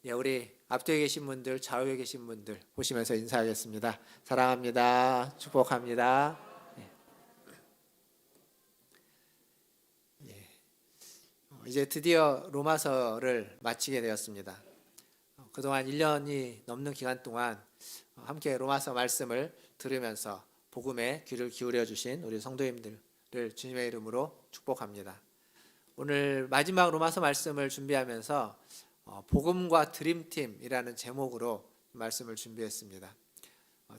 예, 우리 앞뒤에 계신 분들, 좌우에 계신 분들 보시면서 인사하겠습니다. 사랑합니다. 축복합니다. 이제 드디어 로마서를 마치게 되었습니다. 그동안 1년이 넘는 기간 동안 함께 로마서 말씀을 들으면서 복음에 귀를 기울여 주신 우리 성도님들을 주님의 이름으로 축복합니다. 오늘 마지막 로마서 말씀을 준비하면서 복음과 드림팀이라는 제목으로 말씀을 준비했습니다.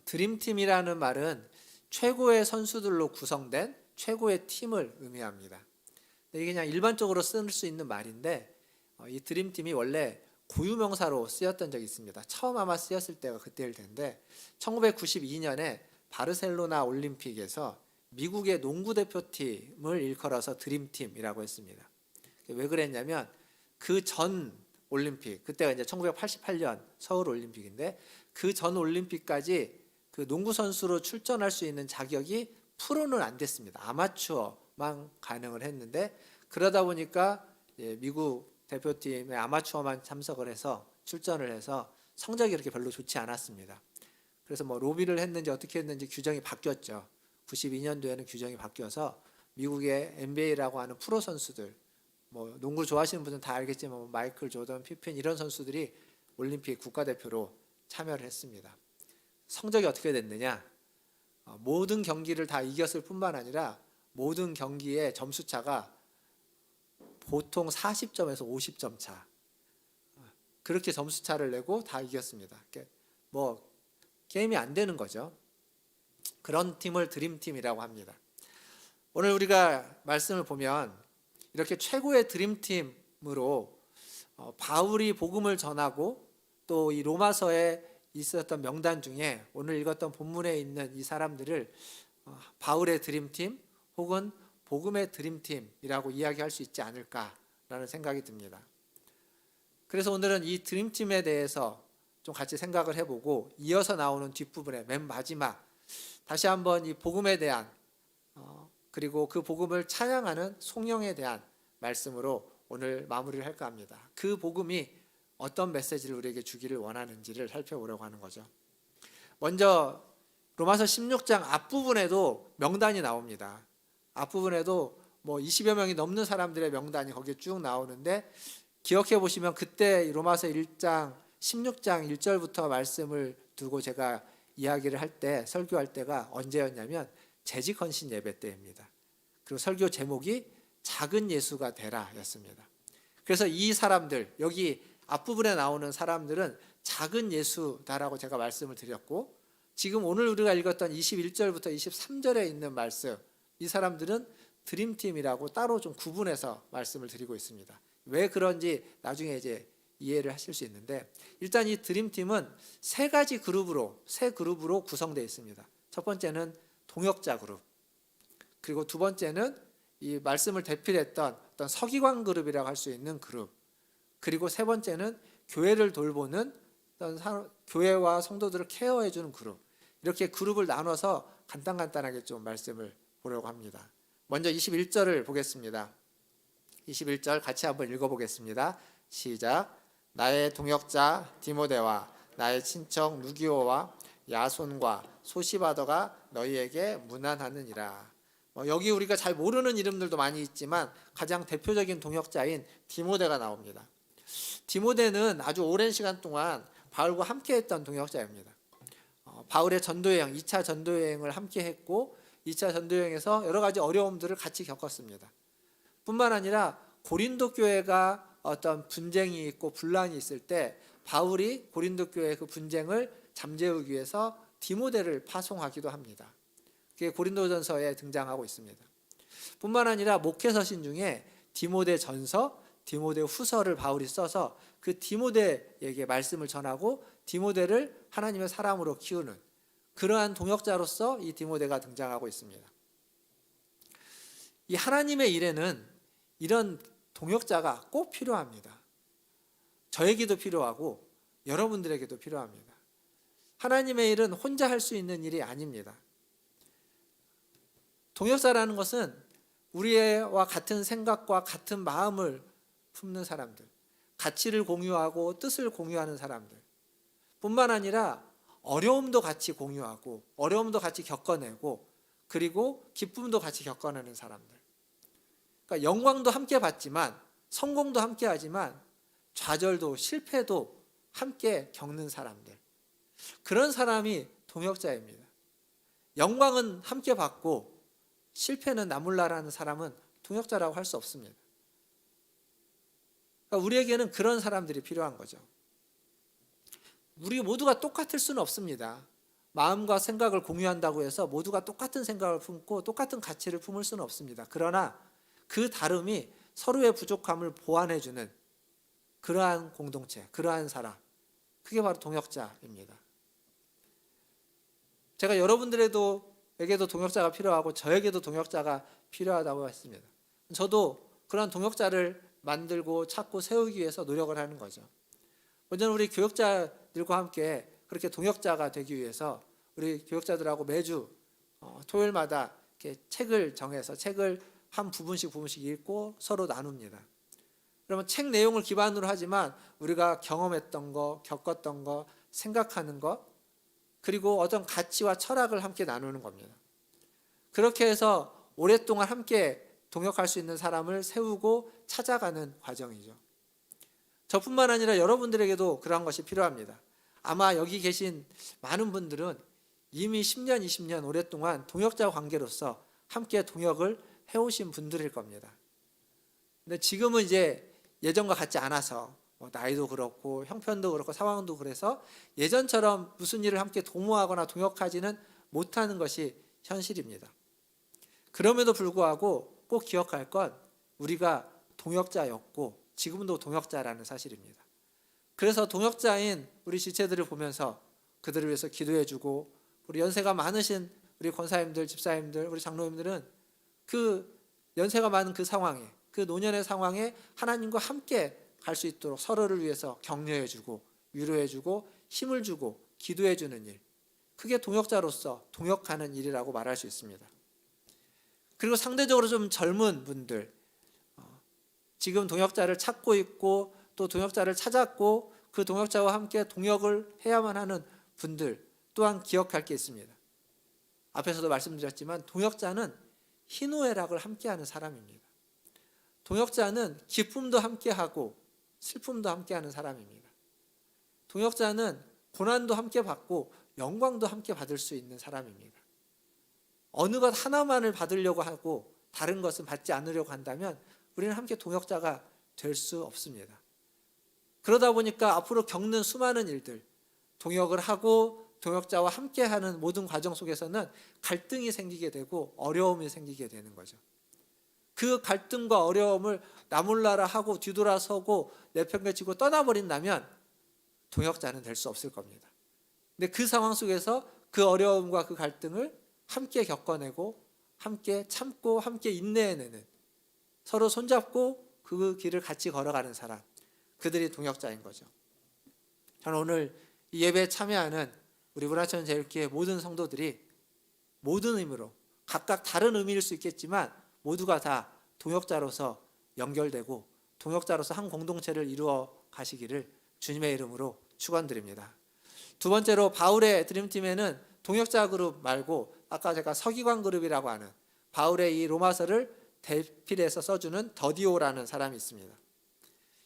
드림팀이라는 말은 최고의 선수들로 구성된 최고의 팀을 의미합니다. 이게 그냥 일반적으로 쓸 수 있는 말인데 이 드림팀이 원래 고유명사로 쓰였던 적이 있습니다. 처음 아마 쓰였을 때가 그때일 텐데 1992년에 바르셀로나 올림픽에서 미국의 농구 대표팀을 일컬어서 드림팀이라고 했습니다. 왜 그랬냐면 그 전 올림픽, 그때가 이제 1988년 서울 올림픽인데 그 전 올림픽까지 그 농구 선수로 출전할 수 있는 자격이 프로는 안 됐습니다. 아마추어만 가능을 했는데 그러다 보니까 미국 대표팀의 아마추어만 참석을 해서 출전을 해서 성적이 그렇게 별로 좋지 않았습니다. 그래서 뭐 로비를 했는지 어떻게 했는지 규정이 바뀌었죠. 92년도에는 규정이 바뀌어서 미국의 NBA라고 하는 프로 선수들, 뭐 농구 좋아하시는 분은 다 알겠지만 뭐 마이클 조던, 피펜 이런 선수들이 올림픽 국가대표로 참여를 했습니다. 성적이 어떻게 됐느냐? 모든 경기를 다 이겼을 뿐만 아니라 모든 경기의 점수차가 보통 40점에서 50점 차, 그렇게 점수차를 내고 다 이겼습니다. 뭐 게임이 안 되는 거죠. 그런 팀을 드림팀이라고 합니다. 오늘 우리가 말씀을 보면 이렇게 최고의 드림팀으로 바울이 복음을 전하고 또 이 로마서에 있었던 명단 중에 오늘 읽었던 본문에 있는 이 사람들을 바울의 드림팀 혹은 복음의 드림팀이라고 이야기할 수 있지 않을까라는 생각이 듭니다. 그래서 오늘은 이 드림팀에 대해서 좀 같이 생각을 해보고 이어서 나오는 뒷부분에 맨 마지막 다시 한번 이 복음에 대한 그리고 그 복음을 찬양하는 송영에 대한 말씀으로 오늘 마무리를 할까 합니다. 그 복음이 어떤 메시지를 우리에게 주기를 원하는지를 살펴보려고 하는 거죠. 먼저 로마서 16장 앞부분에도 명단이 나옵니다. 앞부분에도 뭐 20여 명이 넘는 사람들의 명단이 거기에 쭉 나오는데 기억해 보시면 그때 로마서 1장 16장 1절부터 말씀을 두고 제가 이야기를 할 때 설교할 때가 언제였냐면 재직헌신 예배 때입니다. 그리고 설교 제목이 작은 예수가 되라 였습니다. 그래서 이 사람들, 여기 앞부분에 나오는 사람들은 작은 예수다라고 제가 말씀을 드렸고 지금 오늘 우리가 읽었던 21절부터 23절에 있는 말씀, 이 사람들은 드림팀이라고 따로 좀 구분해서 말씀을 드리고 있습니다. 왜 그런지 나중에 이제 이해를 하실 수 있는데 일단 이 드림팀은 세 그룹으로 구성되어 있습니다. 첫 번째는 동역자 그룹, 그리고 두 번째는 이 말씀을 대필했던 어떤 서기관 그룹이라고 할 수 있는 그룹, 그리고 세 번째는 교회를 돌보는 어떤 교회와 성도들을 케어해주는 그룹, 이렇게 그룹을 나눠서 간단하게 좀 말씀을 보려고 합니다. 먼저 21절을 보겠습니다. 21절 같이 한번 읽어보겠습니다. 시작. 나의 동역자 디모데와 나의 친척 누기오와 야손과 소시바더가 너희에게 문안하느니라. 여기 우리가 잘 모르는 이름들도 많이 있지만 가장 대표적인 동역자인 디모데가 나옵니다. 디모데는 아주 오랜 시간 동안 바울과 함께했던 동역자입니다. 바울의 전도여행, 2차 전도여행을 함께 했고 2차 전도여행에서 여러 가지 어려움들을 같이 겪었습니다. 뿐만 아니라 고린도 교회가 어떤 분쟁이 있고 분란이 있을 때 바울이 고린도 교회의 그 분쟁을 잠재우기 위해서 디모데를 파송하기도 합니다. 그게 고린도전서에 등장하고 있습니다. 뿐만 아니라 목회서신 중에 디모데 전서, 디모데 후서를 바울이 써서 그 디모데에게 말씀을 전하고 디모데를 하나님의 사람으로 키우는 그러한 동역자로서 이 디모데가 등장하고 있습니다. 이 하나님의 일에는 이런 동역자가 꼭 필요합니다. 저에게도 필요하고 여러분들에게도 필요합니다. 하나님의 일은 혼자 할 수 있는 일이 아닙니다. 동역자라는 것은 우리와 같은 생각과 같은 마음을 품는 사람들, 가치를 공유하고 뜻을 공유하는 사람들 뿐만 아니라 어려움도 같이 공유하고 어려움도 같이 겪어내고 그리고 기쁨도 같이 겪어내는 사람들. 그러니까 영광도 함께 받지만 성공도 함께 하지만 좌절도 실패도 함께 겪는 사람들. 그런 사람이 동역자입니다. 영광은 함께 받고 실패는 나몰라라는 사람은 동역자라고 할 수 없습니다. 그러니까 우리에게는 그런 사람들이 필요한 거죠. 우리 모두가 똑같을 수는 없습니다. 마음과 생각을 공유한다고 해서 모두가 똑같은 생각을 품고 똑같은 가치를 품을 수는 없습니다. 그러나 그 다름이 서로의 부족함을 보완해주는 그러한 공동체, 그러한 사람, 그게 바로 동역자입니다. 제가 여러분들에게도 동역자가 필요하고 저에게도 동역자가 필요하다고 했습니다. 저도 그런 동역자를 만들고 찾고 세우기 위해서 노력을 하는 거죠. 먼저 우리 교역자들과 함께 그렇게 동역자가 되기 위해서 우리 교역자들하고 매주 토요일마다 이렇게 책을 정해서 책을 한 부분씩 읽고 서로 나눕니다. 그러면 책 내용을 기반으로 하지만 우리가 경험했던 거, 겪었던 거, 생각하는 거, 그리고 어떤 가치와 철학을 함께 나누는 겁니다. 그렇게 해서 오랫동안 함께 동역할 수 있는 사람을 세우고 찾아가는 과정이죠. 저뿐만 아니라 여러분들에게도 그러한 것이 필요합니다. 아마 여기 계신 많은 분들은 이미 10년, 20년 오랫동안 동역자 관계로서 함께 동역을 해오신 분들일 겁니다. 근데 지금은 이제 예전과 같지 않아서 나이도 그렇고 형편도 그렇고 상황도 그래서 예전처럼 무슨 일을 함께 도모하거나 동역하지는 못하는 것이 현실입니다. 그럼에도 불구하고 꼭 기억할 건 우리가 동역자였고 지금도 동역자라는 사실입니다. 그래서 동역자인 우리 지체들을 보면서 그들을 위해서 기도해주고 우리 연세가 많으신 우리 권사님들, 집사님들, 우리 장로님들은 그 연세가 많은 그 상황에 그 노년의 상황에 하나님과 함께 갈 수 있도록 서로를 위해서 격려해주고 위로해주고 힘을 주고 기도해주는 일, 그게 동역자로서 동역하는 일이라고 말할 수 있습니다. 그리고 상대적으로 좀 젊은 분들, 지금 동역자를 찾고 있고 또 동역자를 찾았고 그 동역자와 함께 동역을 해야만 하는 분들 또한 기억할 게 있습니다. 앞에서도 말씀드렸지만 동역자는 희노애락을 함께하는 사람입니다. 동역자는 기쁨도 함께하고 슬픔도 함께하는 사람입니다. 동역자는 고난도 함께 받고 영광도 함께 받을 수 있는 사람입니다. 어느 것 하나만을 받으려고 하고 다른 것은 받지 않으려고 한다면 우리는 함께 동역자가 될 수 없습니다. 그러다 보니까 앞으로 겪는 수많은 일들, 동역을 하고 동역자와 함께하는 모든 과정 속에서는 갈등이 생기게 되고 어려움이 생기게 되는 거죠. 그 갈등과 어려움을 나몰라라 하고 뒤돌아서고 내팽개치고 떠나버린다면 동역자는 될 수 없을 겁니다. 근데 그 상황 속에서 그 어려움과 그 갈등을 함께 겪어내고 함께 참고 함께 인내해내는, 서로 손잡고 그 길을 같이 걸어가는 사람, 그들이 동역자인 거죠. 저는 오늘 이 예배에 참여하는 우리 문화천 제일교회 모든 성도들이 모든 의미로 각각 다른 의미일 수 있겠지만 모두가 다 동역자로서 연결되고 동역자로서 한 공동체를 이루어 가시기를 주님의 이름으로 축원드립니다. 두 번째로 바울의 드림팀에는 동역자 그룹 말고 아까 제가 서기관 그룹이라고 하는 바울의 이 로마서를 대필해서 써주는 더디오라는 사람이 있습니다.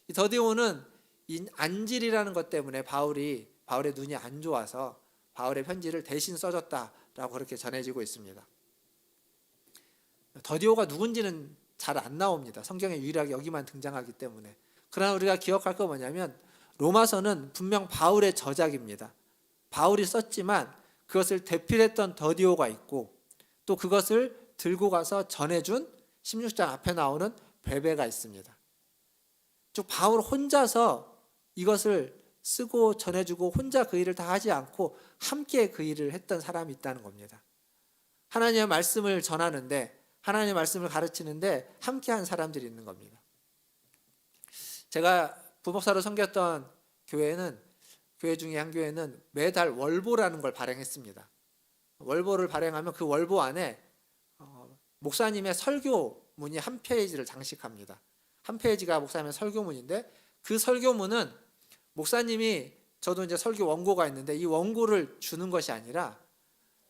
이 더디오는 이 안질이라는 것 때문에 바울의 눈이 안 좋아서 바울의 편지를 대신 써줬다라고 그렇게 전해지고 있습니다. 더디오가 누군지는 잘 안 나옵니다. 성경에 유일하게 여기만 등장하기 때문에. 그러나 우리가 기억할 거 뭐냐면 로마서는 분명 바울의 저작입니다. 바울이 썼지만 그것을 대필했던 더디오가 있고 또 그것을 들고 가서 전해준 16장 앞에 나오는 베베가 있습니다. 즉 바울 혼자서 이것을 쓰고 전해주고 혼자 그 일을 다 하지 않고 함께 그 일을 했던 사람이 있다는 겁니다. 하나님의 말씀을 전하는데 하나님의 말씀을 가르치는데 함께한 사람들이 있는 겁니다. 제가 부목사로 섬겼던 교회 중에 한 교회는 매달 월보라는 걸 발행했습니다. 월보를 발행하면 그 월보 안에 목사님의 설교문이 한 페이지를 장식합니다. 한 페이지가 목사님의 설교문인데 그 설교문은 목사님이, 저도 이제 설교 원고가 있는데 이 원고를 주는 것이 아니라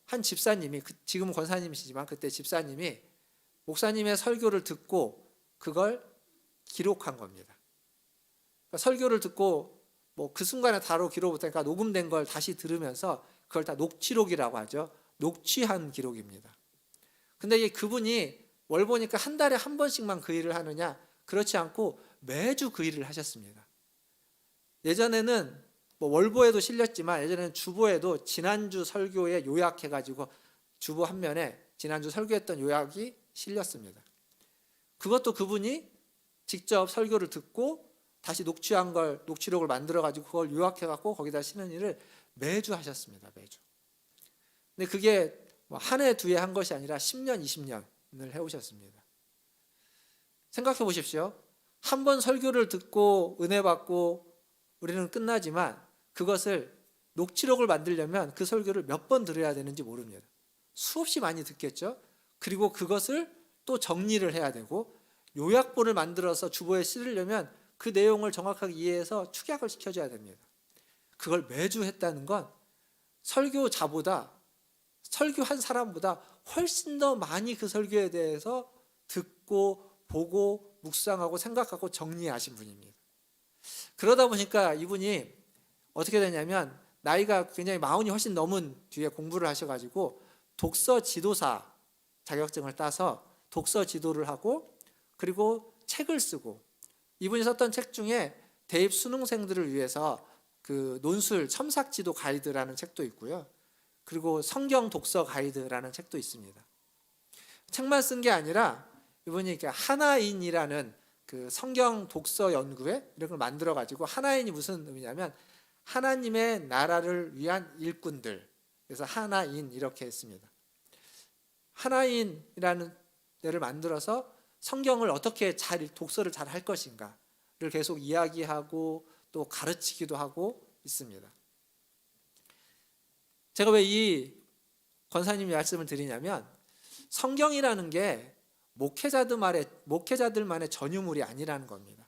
한 집사님이, 지금은 권사님이시지만 그때 집사님이 목사님의 설교를 듣고 그걸 기록한 겁니다. 그러니까 설교를 듣고 뭐 그 순간에 바로 기록 못하니까 녹음된 걸 다시 들으면서 그걸 다 녹취록이라고 하죠. 녹취한 기록입니다. 근데 이 그분이 월 보니까 한 달에 한 번씩만 그 일을 하느냐? 그렇지 않고 매주 그 일을 하셨습니다. 예전에는 뭐 월보에도 실렸지만 예전에는 주보에도 지난주 설교에 요약해가지고 주보 한 면에 지난주 설교했던 요약이 실렸습니다. 그것도 그분이 직접 설교를 듣고 다시 녹취한 걸, 녹취록을 만들어가지고 그걸 요약해갖고 거기다 쓰는 일을 매주 하셨습니다. 매주. 근데 그게 한 해, 두 해 한 것이 아니라 10년, 20년을 해오셨습니다. 생각해 보십시오. 한 번 설교를 듣고 은혜 받고 우리는 끝나지만 그것을 녹취록을 만들려면 그 설교를 몇 번 들어야 되는지 모릅니다. 수없이 많이 듣겠죠. 그리고 그것을 또 정리를 해야 되고 요약본을 만들어서 주보에 실으려면 그 내용을 정확하게 이해해서 축약을 시켜줘야 됩니다. 그걸 매주 했다는 건 설교자보다, 설교한 사람보다 훨씬 더 많이 그 설교에 대해서 듣고 보고 묵상하고 생각하고 정리하신 분입니다. 그러다 보니까 이분이 어떻게 되냐면 나이가 굉장히 40이 훨씬 넘은 뒤에 공부를 하셔가지고 독서 지도사 자격증을 따서 독서 지도를 하고 그리고 책을 쓰고, 이분이 썼던 책 중에 대입 수능생들을 위해서 그 논술 첨삭지도 가이드라는 책도 있고요. 그리고 성경 독서 가이드라는 책도 있습니다. 책만 쓴 게 아니라 이분이 하나인이라는 그 성경 독서 연구회 이런 걸 만들어 가지고, 하나인이 무슨 의미냐면 하나님의 나라를 위한 일꾼들, 그래서 하나인 이렇게 했습니다. 하나인이라는 데를 만들어서 성경을 어떻게 독서를 잘 할 것인가를 계속 이야기하고 또 가르치기도 하고 있습니다. 제가 왜 이 권사님 말씀을 드리냐면 성경이라는 게 목회자들만의 전유물이 아니라는 겁니다.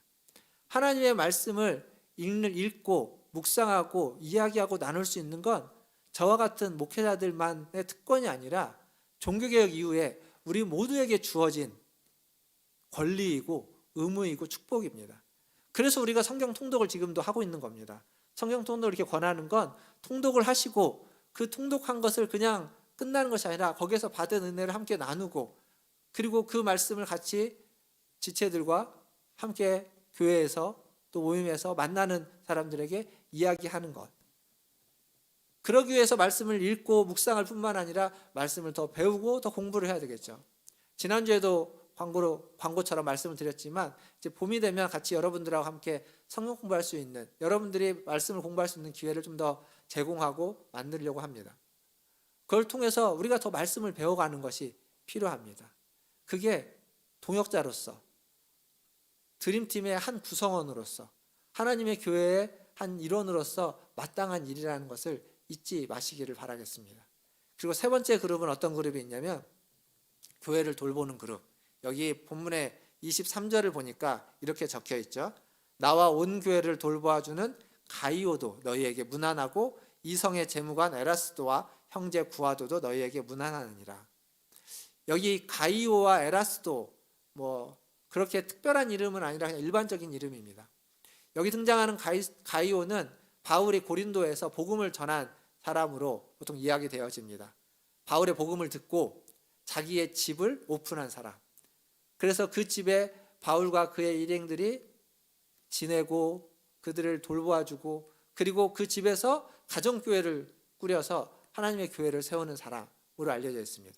하나님의 말씀을 읽고 묵상하고 이야기하고 나눌 수 있는 건 저와 같은 목회자들만의 특권이 아니라 종교개혁 이후에 우리 모두에게 주어진 권리이고 의무이고 축복입니다. 그래서 우리가 성경 통독을 지금도 하고 있는 겁니다. 성경 통독을 이렇게 권하는 건 통독을 하시고 그 통독한 것을 그냥 끝나는 것이 아니라 거기에서 받은 은혜를 함께 나누고, 그리고 그 말씀을 같이 지체들과 함께 교회에서 또 모임에서 만나는 사람들에게 이야기하는 것. 그러기 위해서 말씀을 읽고 묵상할 뿐만 아니라 말씀을 더 배우고 더 공부를 해야 되겠죠. 지난주에도 광고처럼 말씀을 드렸지만 이제 봄이 되면 같이 여러분들하고 함께 성경 공부할 수 있는, 여러분들이 말씀을 공부할 수 있는 기회를 좀 더 제공하고 만들려고 합니다. 그걸 통해서 우리가 더 말씀을 배워가는 것이 필요합니다. 그게 동역자로서, 드림팀의 한 구성원으로서, 하나님의 교회의 한 일원으로서 마땅한 일이라는 것을 잊지 마시기를 바라겠습니다. 그리고 세 번째 그룹은 어떤 그룹이 있냐면 교회를 돌보는 그룹. 여기 본문의 23절을 보니까 이렇게 적혀 있죠. 나와 온 교회를 돌보아주는 가이오도 너희에게 문안하고 이성의 재무관 에라스도와 형제 구아도도 너희에게 문안하느니라. 여기 가이오와 에라스도 뭐 그렇게 특별한 이름은 아니라 그냥 일반적인 이름입니다. 여기 등장하는 가이오는 바울이 고린도에서 복음을 전한 사람으로 보통 이야기되어집니다. 바울의 복음을 듣고 자기의 집을 오픈한 사람. 그래서 그 집에 바울과 그의 일행들이 지내고 그들을 돌보아주고, 그리고 그 집에서 가정교회를 꾸려서 하나님의 교회를 세우는 사람으로 알려져 있습니다.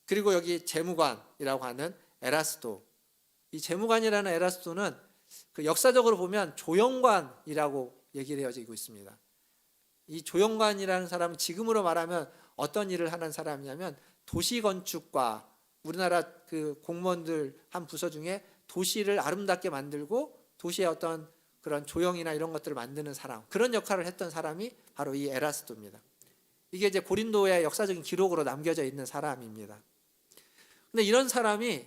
그리고 여기 재무관이라고 하는 에라스도, 이 재무관이라는 에라스도는 그 역사적으로 보면 조영관이라고 얘기되어지고 있습니다. 이 조영관이라는 사람은 지금으로 말하면 어떤 일을 하는 사람이냐면 도시건축과, 우리나라 그 공무원들 한 부서 중에 도시를 아름답게 만들고 도시의 어떤 그런 조형이나 이런 것들을 만드는 사람, 그런 역할을 했던 사람이 바로 이 에라스도입니다. 이게 이제 고린도의 역사적인 기록으로 남겨져 있는 사람입니다. 근데 이런 사람이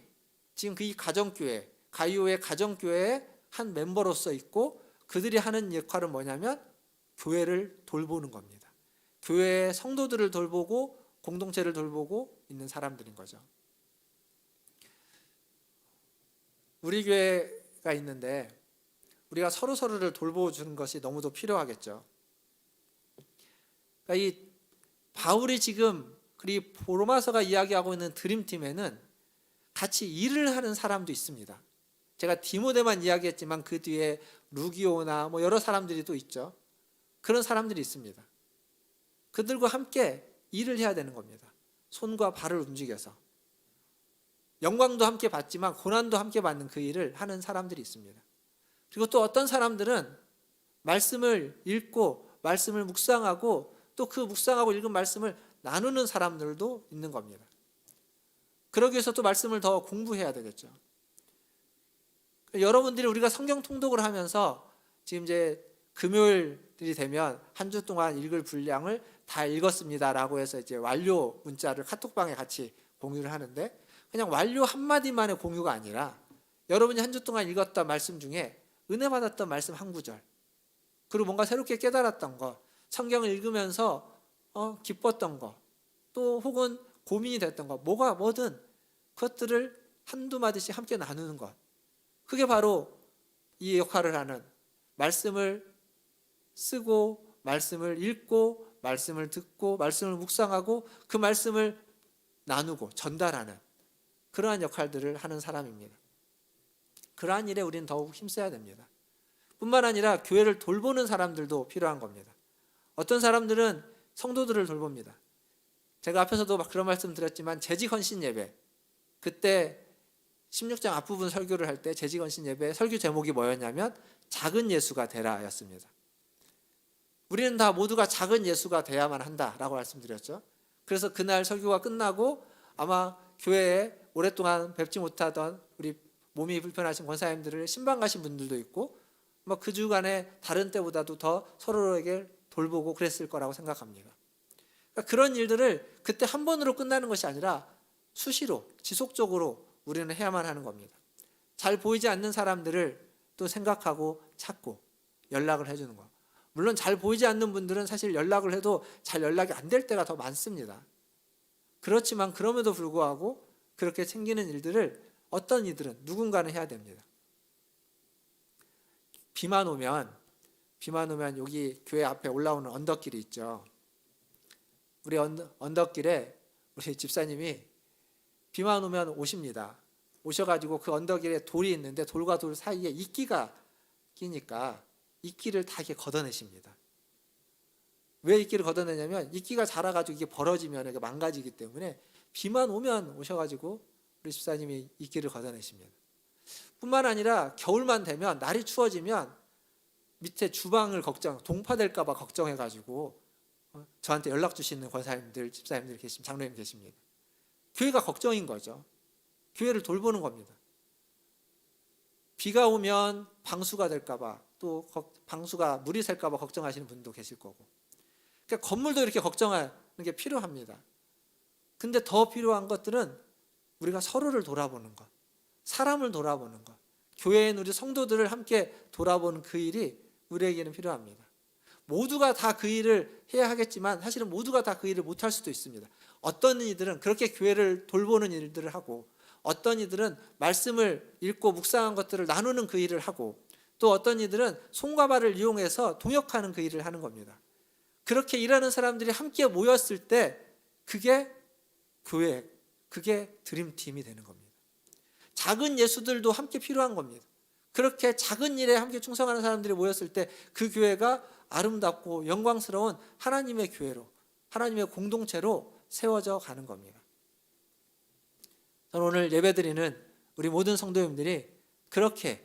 지금 그 이 가정교회, 가이오의 가정교회에 한 멤버로서 있고 그들이 하는 역할은 뭐냐면 교회를 돌보는 겁니다. 교회의 성도들을 돌보고 공동체를 돌보고 있는 사람들인 거죠. 우리 교회가 있는데 우리가 서로를 돌보주는 것이 너무도 필요하겠죠. 그러니까 이 바울이 지금 그리고 로마서가 이야기하고 있는 드림팀에는 같이 일을 하는 사람도 있습니다. 제가 디모데만 이야기했지만 그 뒤에 루기오나 여러 사람들이 또 있죠. 그런 사람들이 있습니다. 그들과 함께 일을 해야 되는 겁니다. 손과 발을 움직여서 영광도 함께 받지만 고난도 함께 받는 그 일을 하는 사람들이 있습니다. 그리고 또 어떤 사람들은 말씀을 읽고 말씀을 묵상하고 또 그 묵상하고 읽은 말씀을 나누는 사람들도 있는 겁니다. 그러기 위해서 또 말씀을 더 공부해야 되겠죠. 여러분들이 우리가 성경 통독을 하면서 지금 이제 금요일이 되면 한 주 동안 읽을 분량을 다 읽었습니다라고 해서 이제 완료 문자를 카톡방에 같이 공유를 하는데 그냥 완료 한마디만의 공유가 아니라 여러분이 한 주 동안 읽었던 말씀 중에 은혜 받았던 말씀 한 구절 그리고 뭔가 새롭게 깨달았던 거 성경을 읽으면서 기뻤던 거 또 혹은 고민이 됐던 거 뭐든 그것들을 한두 마디씩 함께 나누는 것 그게 바로 이 역할을 하는 말씀을 쓰고 말씀을 읽고 말씀을 듣고 말씀을 묵상하고 그 말씀을 나누고 전달하는 그러한 역할들을 하는 사람입니다. 그러한 일에 우리는 더욱 힘써야 됩니다. 뿐만 아니라 교회를 돌보는 사람들도 필요한 겁니다. 어떤 사람들은 성도들을 돌봅니다. 제가 앞에서도 그런 말씀 드렸지만 재직헌신 예배 그때 16장 앞부분 설교를 할 때 재직헌신 예배 설교 제목이 뭐였냐면 작은 예수가 되라였습니다. 우리는 다 모두가 작은 예수가 돼야만 한다라고 말씀드렸죠. 그래서 그날 설교가 끝나고 아마 교회에 오랫동안 뵙지 못하던 우리 몸이 불편하신 권사님들을 신방 가신 분들도 있고 그 주간에 다른 때보다도 더 서로에게 돌보고 그랬을 거라고 생각합니다. 그러니까 그런 일들을 그때 한 번으로 끝나는 것이 아니라 수시로 지속적으로 우리는 해야만 하는 겁니다. 잘 보이지 않는 사람들을 또 생각하고 찾고 연락을 해주는 거. 물론 잘 보이지 않는 분들은 사실 연락을 해도 잘 연락이 안 될 때가 더 많습니다. 그렇지만 그럼에도 불구하고 그렇게 생기는 일들을 어떤 이들은 누군가는 해야 됩니다. 비만 오면 여기 교회 앞에 올라오는 언덕길이 있죠. 우리 언덕길에 우리 집사님이 비만 오면 오십니다. 오셔가지고 그 언덕길에 돌이 있는데 돌과 돌 사이에 이끼가 끼니까 이끼를 다 이렇게 걷어내십니다. 왜 이끼를 걷어내냐면 이끼가 자라가지고 이게 벌어지면 이게 망가지기 때문에 비만 오면 오셔가지고 우리 집사님이 이끼를 걷어내십니다. 뿐만 아니라 겨울만 되면 날이 추워지면 밑에 주방을 동파될까봐 걱정해가지고 저한테 연락 주시는 권사님들, 집사님들 장로님 계십니다. 교회가 걱정인 거죠. 교회를 돌보는 겁니다. 비가 오면 방수가 될까봐 또 방수가 물이 셀까봐 걱정하시는 분도 계실 거고 그러니까 건물도 이렇게 걱정하는 게 필요합니다. 근데 더 필요한 것들은 우리가 서로를 돌아보는 것, 사람을 돌아보는 것, 교회에 있는 우리 성도들을 함께 돌아보는 그 일이 우리에게는 필요합니다. 모두가 다 그 일을 해야 하겠지만 사실은 모두가 다 그 일을 못할 수도 있습니다. 어떤 이들은 그렇게 교회를 돌보는 일들을 하고 어떤 이들은 말씀을 읽고 묵상한 것들을 나누는 그 일을 하고 또 어떤 이들은 손과 발을 이용해서 동역하는 그 일을 하는 겁니다. 그렇게 일하는 사람들이 함께 모였을 때 그게 교회, 그게 드림팀이 되는 겁니다. 작은 예수들도 함께 필요한 겁니다. 그렇게 작은 일에 함께 충성하는 사람들이 모였을 때 그 교회가 아름답고 영광스러운 하나님의 교회로 하나님의 공동체로 세워져 가는 겁니다. 저는 오늘 예배드리는 우리 모든 성도님들이 그렇게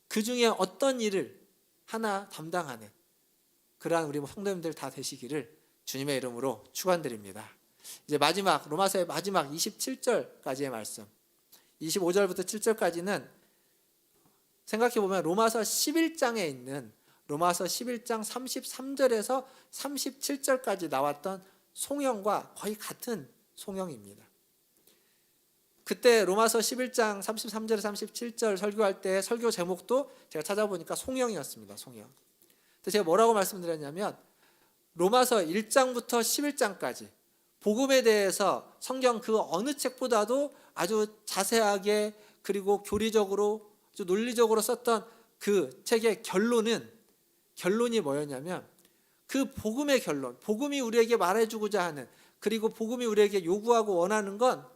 그 중에 어떤 일을 하나 담당하는 그러한 우리 성도님들 다 되시기를 주님의 이름으로 축원드립니다. 이제 마지막 로마서의 마지막 27절까지의 말씀 25절부터 7절까지는 생각해보면 로마서 11장에 있는 로마서 11장 33절에서 37절까지 나왔던 송영과 거의 같은 송영입니다. 그때 로마서 11장 33절 37절 설교할 때 설교 제목도 제가 찾아보니까 송영이었습니다. 송영. 근데 제가 뭐라고 말씀드렸냐면 로마서 1장부터 11장까지 복음에 대해서 성경 그 어느 책보다도 아주 자세하게 그리고 교리적으로 아주 논리적으로 썼던 그 책의 결론이 뭐였냐면 그 복음의 결론, 복음이 우리에게 말해주고자 하는, 그리고 복음이 우리에게 요구하고 원하는 건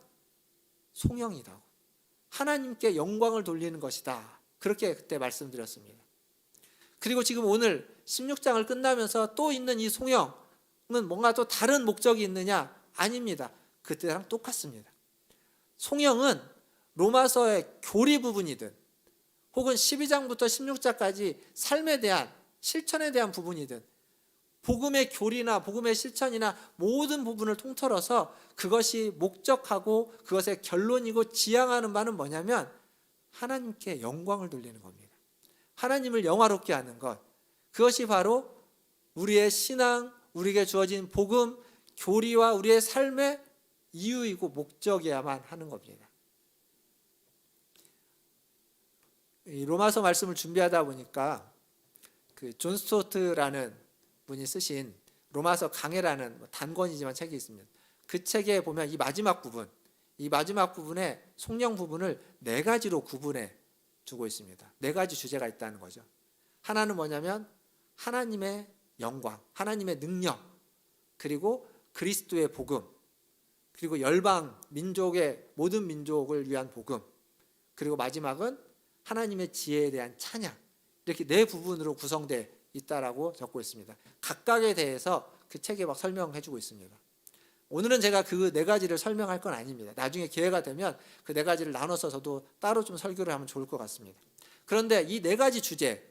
송영이다. 하나님께 영광을 돌리는 것이다. 그렇게 그때 말씀드렸습니다. 그리고 지금 오늘 16장을 끝나면서 또 있는 이 송영은 뭔가 또 다른 목적이 있느냐? 아닙니다. 그때랑 똑같습니다. 송영은 로마서의 교리 부분이든 혹은 12장부터 16장까지 삶에 대한 실천에 대한 부분이든 복음의 교리나 복음의 실천이나 모든 부분을 통틀어서 그것이 목적하고 그것의 결론이고 지향하는 바는 뭐냐면 하나님께 영광을 돌리는 겁니다. 하나님을 영화롭게 하는 것, 그것이 바로 우리의 신앙, 우리에게 주어진 복음, 교리와 우리의 삶의 이유이고 목적이야만 하는 겁니다. 이 로마서 말씀을 준비하다 보니까 그 존 스토트라는 분이 쓰신 로마서 강해라는 단권이지만 책이 있습니다. 그 책에 보면 이 마지막 부분에 송영 부분을 4가지로 구분해 두고 있습니다. 4가지 주제가 있다는 거죠. 하나는 뭐냐면 하나님의 영광, 하나님의 능력, 그리고 그리스도의 복음, 그리고 열방 민족의 모든 민족을 위한 복음, 그리고 마지막은 하나님의 지혜에 대한 찬양. 이렇게 4부분으로 구성되어 있다라고 적고 있습니다. 각각에 대해서 그 책에 막 설명해 주고 있습니다. 오늘은 제가 그 4가지를 설명할 건 아닙니다. 나중에 기회가 되면 그 4가지를 나눠서 저도 따로 좀 설교를 하면 좋을 것 같습니다. 그런데 이 4가지 주제를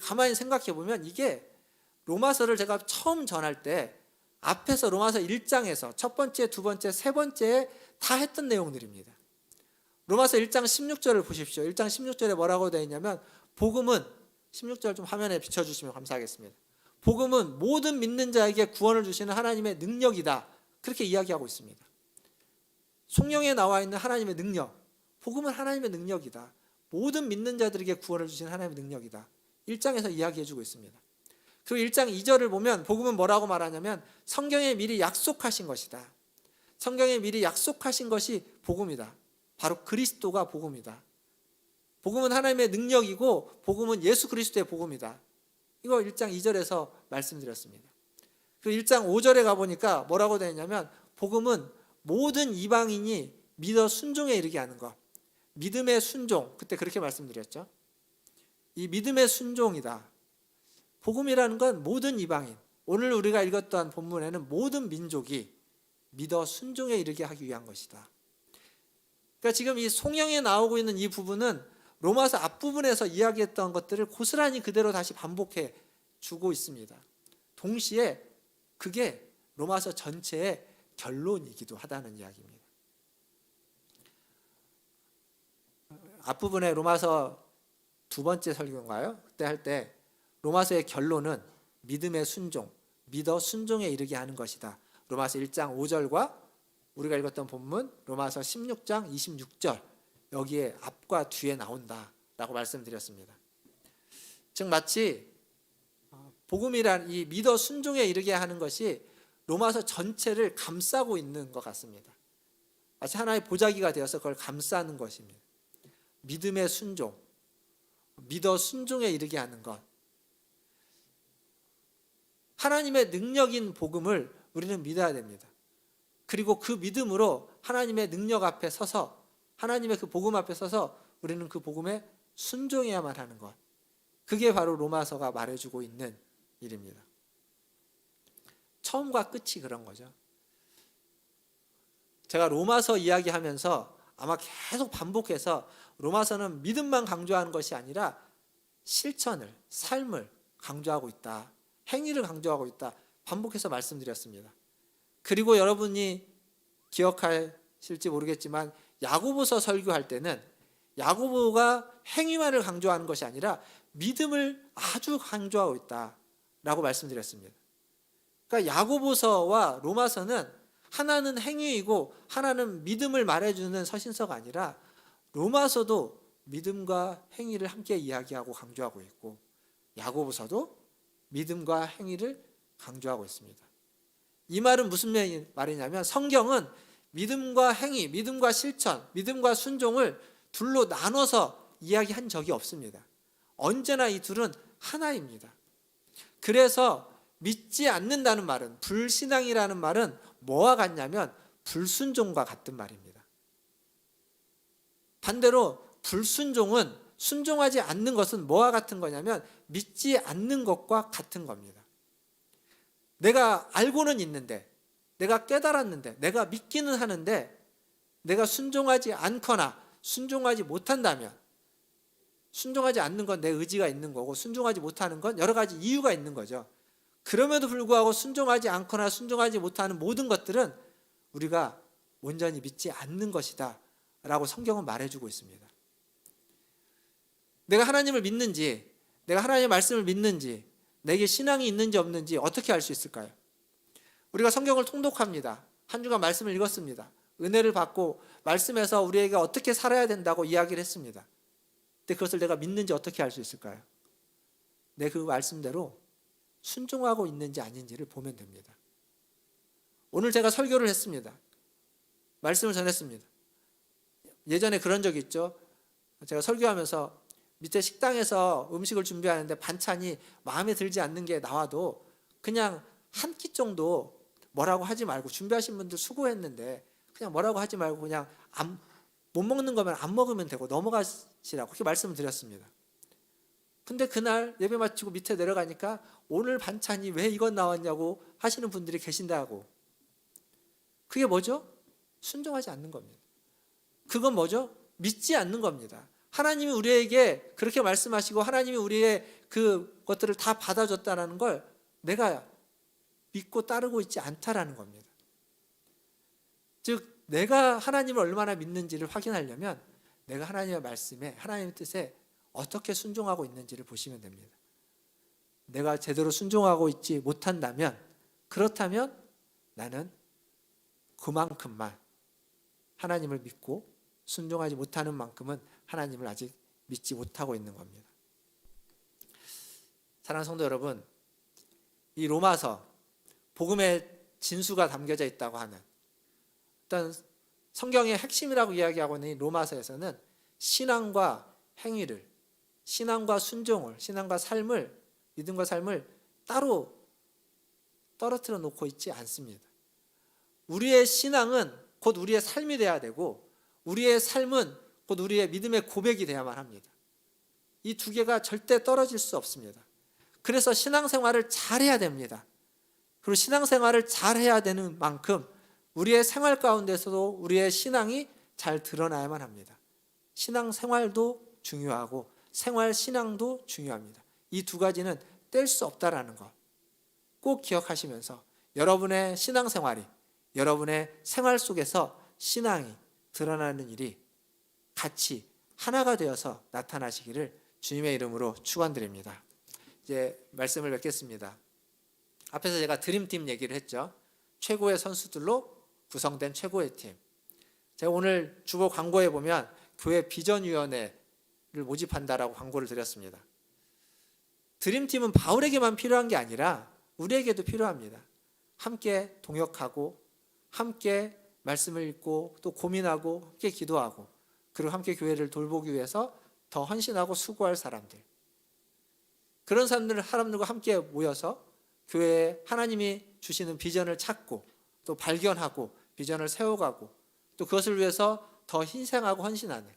가만히 생각해 보면 이게 로마서를 제가 처음 전할 때 앞에서 로마서 1장에서 첫 번째, 두 번째, 세 번째에 다 했던 내용들입니다. 로마서 1장 16절을 보십시오. 1장 16절에 뭐라고 되어 있냐면 복음은 16절 좀 화면에 비춰주시면 감사하겠습니다. 복음은 모든 믿는 자에게 구원을 주시는 하나님의 능력이다. 그렇게 이야기하고 있습니다. 성경에 나와 있는 하나님의 능력, 복음은 하나님의 능력이다. 모든 믿는 자들에게 구원을 주시는 하나님의 능력이다. 1장에서 이야기해주고 있습니다. 그리고 1장 2절을 보면 복음은 뭐라고 말하냐면 성경에 미리 약속하신 것이다. 성경에 미리 약속하신 것이 복음이다. 바로 그리스도가 복음이다. 복음은 하나님의 능력이고 복음은 예수 그리스도의 복음이다. 이거 1장 2절에서 말씀드렸습니다. 그리고 1장 5절에 가보니까 뭐라고 되어 있냐면 복음은 모든 이방인이 믿어 순종에 이르게 하는 것. 믿음의 순종, 그때 그렇게 말씀드렸죠. 이 믿음의 순종이다. 복음이라는 건 모든 이방인, 오늘 우리가 읽었던 본문에는 모든 민족이 믿어 순종에 이르게 하기 위한 것이다. 그러니까 지금 이 송영에 나오고 있는 이 부분은 로마서 앞부분에서 이야기했던 것들을 고스란히 그대로 다시 반복해 주고 있습니다. 동시에 그게 로마서 전체의 결론이기도 하다는 이야기입니다. 앞부분에 로마서 2번째 설교인가요? 그때 할 때 로마서의 결론은 믿음의 순종, 믿어 순종에 이르게 하는 것이다. 로마서 1장 5절과 우리가 읽었던 본문 로마서 16장 26절 여기에 앞과 뒤에 나온다라고 말씀드렸습니다. 즉 마치 복음이란 이 믿어 순종에 이르게 하는 것이 로마서 전체를 감싸고 있는 것 같습니다. 마치 하나의 보자기가 되어서 그걸 감싸는 것입니다. 믿음의 순종, 믿어 순종에 이르게 하는 것. 하나님의 능력인 복음을 우리는 믿어야 됩니다. 그리고 그 믿음으로 하나님의 능력 앞에 서서 하나님의 그 복음 앞에 서서 우리는 그 복음에 순종해야만 하는 것. 그게 바로 로마서가 말해주고 있는 일입니다. 처음과 끝이 그런 거죠. 제가 로마서 이야기하면서 아마 계속 반복해서 로마서는 믿음만 강조하는 것이 아니라 실천을, 삶을 강조하고 있다. 행위를 강조하고 있다. 반복해서 말씀드렸습니다. 그리고 여러분이 기억하실지 모르겠지만 야고보서 설교할 때는 야고보가 행위만을 강조하는 것이 아니라 믿음을 아주 강조하고 있다라고 말씀드렸습니다. 그러니까 야고보서와 로마서는 하나는 행위이고 하나는 믿음을 말해주는 서신서가 아니라 로마서도 믿음과 행위를 함께 이야기하고 강조하고 있고 야고보서도 믿음과 행위를 강조하고 있습니다. 이 말은 무슨 말이냐면 성경은 믿음과 행위, 믿음과 실천, 믿음과 순종을 둘로 나눠서 이야기한 적이 없습니다. 언제나 이 둘은 하나입니다. 그래서 믿지 않는다는 말은, 불신앙이라는 말은 뭐와 같냐면 불순종과 같은 말입니다. 반대로 불순종은, 순종하지 않는 것은 뭐와 같은 거냐면 믿지 않는 것과 같은 겁니다. 내가 알고는 있는데, 내가 깨달았는데, 내가 믿기는 하는데 내가 순종하지 않거나 순종하지 못한다면, 순종하지 않는 건 내 의지가 있는 거고 순종하지 못하는 건 여러 가지 이유가 있는 거죠. 그럼에도 불구하고 순종하지 않거나 순종하지 못하는 모든 것들은 우리가 온전히 믿지 않는 것이다 라고 성경은 말해주고 있습니다. 내가 하나님을 믿는지, 내가 하나님의 말씀을 믿는지, 내게 신앙이 있는지 없는지 어떻게 알 수 있을까요? 우리가 성경을 통독합니다. 한 주간 말씀을 읽었습니다. 은혜를 받고 말씀에서 우리에게 어떻게 살아야 된다고 이야기를 했습니다. 근데 그것을 내가 믿는지 어떻게 알 수 있을까요? 내 그 말씀대로 순종하고 있는지 아닌지를 보면 됩니다. 오늘 제가 설교를 했습니다. 말씀을 전했습니다. 예전에 그런 적이 있죠. 제가 설교하면서 밑에 식당에서 음식을 준비하는데 반찬이 마음에 들지 않는 게 나와도 그냥 한 끼 정도 뭐라고 하지 말고, 준비하신 분들 수고했는데 그냥 뭐라고 하지 말고 그냥 못 먹는 거면 안 먹으면 되고 넘어가시라고 그렇게 말씀을 드렸습니다. 근데 그날 예배 마치고 밑에 내려가니까 오늘 반찬이 왜 이건 나왔냐고 하시는 분들이 계신다고. 그게 뭐죠? 순종하지 않는 겁니다. 그건 뭐죠? 믿지 않는 겁니다. 하나님이 우리에게 그렇게 말씀하시고 하나님이 우리의 그것들을 다 받아줬다는 걸 내가 믿고 따르고 있지 않다라는 겁니다. 즉 내가 하나님을 얼마나 믿는지를 확인하려면 내가 하나님의 말씀에, 하나님의 뜻에 어떻게 순종하고 있는지를 보시면 됩니다. 내가 제대로 순종하고 있지 못한다면, 그렇다면 나는 그만큼만 하나님을 믿고 순종하지 못하는 만큼은 하나님을 아직 믿지 못하고 있는 겁니다. 사랑하는 성도 여러분, 이 로마서, 복음의 진수가 담겨져 있다고 하는 어떤 성경의 핵심이라고 이야기하고 있는 이 로마서에서는 신앙과 행위를, 신앙과 순종을, 신앙과 삶을, 믿음과 삶을 따로 떨어뜨려 놓고 있지 않습니다. 우리의 신앙은 곧 우리의 삶이 돼야 되고 우리의 삶은 곧 우리의 믿음의 고백이 돼야만 합니다. 이 두 개가 절대 떨어질 수 없습니다. 그래서 신앙생활을 잘해야 됩니다. 그리고 신앙생활을 잘해야 되는 만큼 우리의 생활 가운데서도 우리의 신앙이 잘 드러나야만 합니다. 신앙생활도 중요하고 생활 신앙도 중요합니다. 이 두 가지는 뗄 수 없다라는 것 꼭 기억하시면서 여러분의 신앙생활이, 여러분의 생활 속에서 신앙이 드러나는 일이 같이 하나가 되어서 나타나시기를 주님의 이름으로 축원드립니다. 이제 말씀을 맺겠습니다. 앞에서 제가 드림팀 얘기를 했죠. 최고의 선수들로 구성된 최고의 팀. 제가 오늘 주보 광고에 보면 교회 비전위원회를 모집한다라고 광고를 드렸습니다. 드림팀은 바울에게만 필요한 게 아니라 우리에게도 필요합니다. 함께 동역하고 함께 말씀을 읽고 또 고민하고 함께 기도하고 그리고 함께 교회를 돌보기 위해서 더 헌신하고 수고할 사람들, 그런 사람들과 함께 모여서 교회에 하나님이 주시는 비전을 찾고 또 발견하고 비전을 세워가고 또 그것을 위해서 더 희생하고 헌신하는,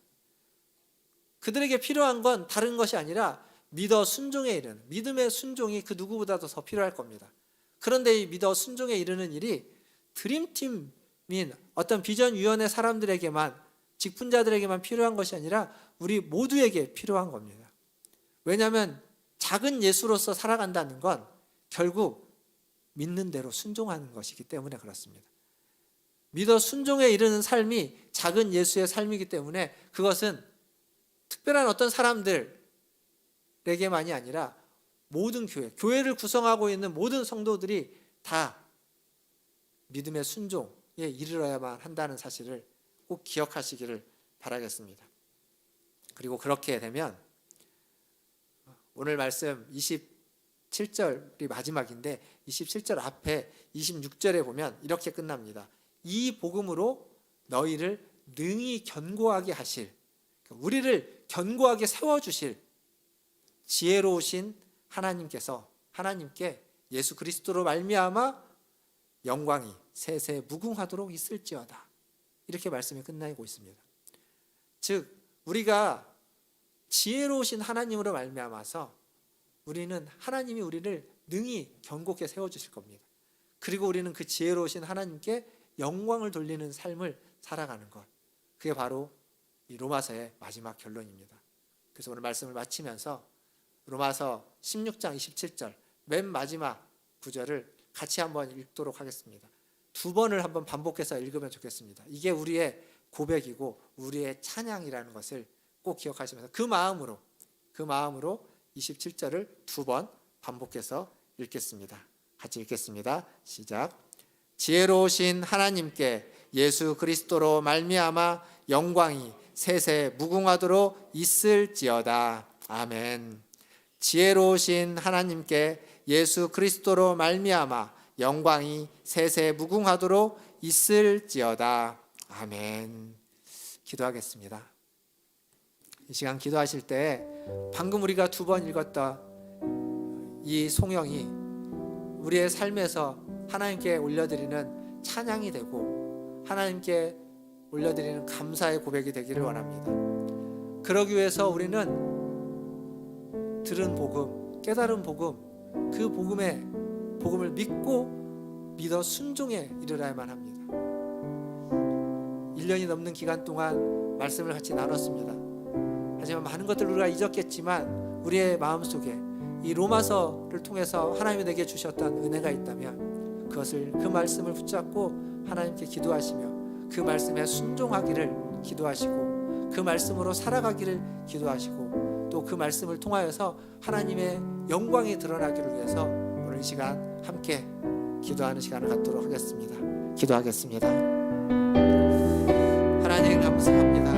그들에게 필요한 건 다른 것이 아니라 믿어 순종에 이르는, 믿음의 순종이 그 누구보다도 더 필요할 겁니다. 그런데 이 믿어 순종에 이르는 일이 드림팀인 어떤 비전위원회 사람들에게만, 직분자들에게만 필요한 것이 아니라 우리 모두에게 필요한 겁니다. 왜냐하면 작은 예수로서 살아간다는 건 결국 믿는 대로 순종하는 것이기 때문에 그렇습니다. 믿어 순종에 이르는 삶이 작은 예수의 삶이기 때문에 그것은 특별한 어떤 사람들에게만이 아니라 모든 교회를 구성하고 있는 모든 성도들이 다 믿음의 순종, 이르러야만 한다는 사실을 꼭 기억하시기를 바라겠습니다. 그리고 그렇게 되면 오늘 말씀 27절이 마지막인데 27절 앞에 26절에 보면 이렇게 끝납니다. 이 복음으로 너희를 능히 견고하게 하실, 우리를 견고하게 세워주실 지혜로우신 하나님께 예수 그리스도로 말미암아 영광이 세세 무궁하도록 있을지어다. 이렇게 말씀이 끝나고 있습니다. 즉 우리가 지혜로우신 하나님으로 말미암아서 우리는 하나님이 우리를 능히 견고하게 세워주실 겁니다. 그리고 우리는 그 지혜로우신 하나님께 영광을 돌리는 삶을 살아가는 것, 그게 바로 이 로마서의 마지막 결론입니다. 그래서 오늘 말씀을 마치면서 로마서 16장 27절 맨 마지막 구절을 같이 한번 읽도록 하겠습니다. 두 번을 한번 반복해서 읽으면 좋겠습니다. 이게 우리의 고백이고 우리의 찬양이라는 것을 꼭 기억하시면서 그 마음으로 27절을 두 번 반복해서 읽겠습니다. 같이 읽겠습니다. 시작. 지혜로우신 하나님께 예수 그리스도로 말미암아 영광이 세세 무궁하도록 있을지어다. 아멘. 지혜로우신 하나님께 예수 그리스도로 말미암아 영광이 세세 무궁하도록 있을지어다. 아멘. 기도하겠습니다. 이 시간 기도하실 때 방금 우리가 두 번 읽었던 이 송영이 우리의 삶에서 하나님께 올려드리는 찬양이 되고 하나님께 올려드리는 감사의 고백이 되기를 원합니다. 그러기 위해서 우리는 들은 복음, 깨달은 복음, 그 복음을 믿어 순종에 이르러야만 합니다. 1년이 넘는 기간 동안 말씀을 같이 나눴습니다. 하지만 많은 것들을 우리가 잊었겠지만 우리의 마음속에 이 로마서를 통해서 하나님이 내게 주셨던 은혜가 있다면 그 말씀을 붙잡고 하나님께 기도하시며 그 말씀에 순종하기를 기도하시고 그 말씀으로 살아가기를 기도하시고 또 그 말씀을 통하여서 하나님의 영광이 드러나기를 위해서 오늘 이 시간 함께 기도하는 시간을 갖도록 하겠습니다. 기도하겠습니다. 하나님 감사합니다.